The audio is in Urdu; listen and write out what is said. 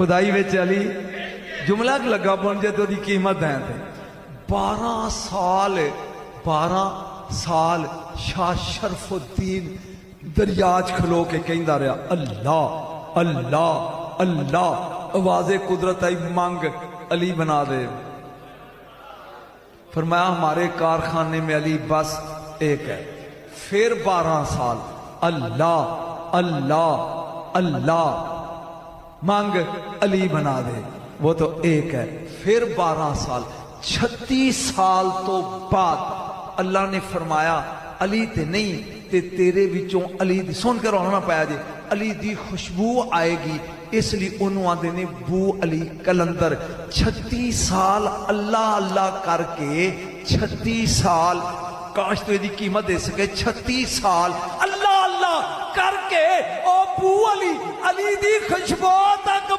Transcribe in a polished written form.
خدائی وچ علی جملہ لگا بن جائے تو دی قیمت دیں تھے 12 سال شاہ شرف الدین دریاج کھلو کے کہندہ رہا اللہ اللہ اللہ آواز قدرت آئی مانگ علی بنا دے فرمایا ہمارے کارخانے میں علی بس ایک ہے پھر 12 سال اللہ اللہ اللہ مانگ علی بنا دے وہ تو ایک ہے پھر 12 سال 36 سال تو بعد اللہ نے فرمایا علی تے نہیں تے تیرے وچوں علی دی سن کے رونا پایا جے علی دی خوشبو آئے گی اس لیے انہوں آدھے نے بو علی کلندر 36 سال اللہ اللہ کر کے 36 سال کاش تو یہ دی قیمت دے سکے 36 سال اللہ اللہ کر کے او بو علی علی دی خوشبو تک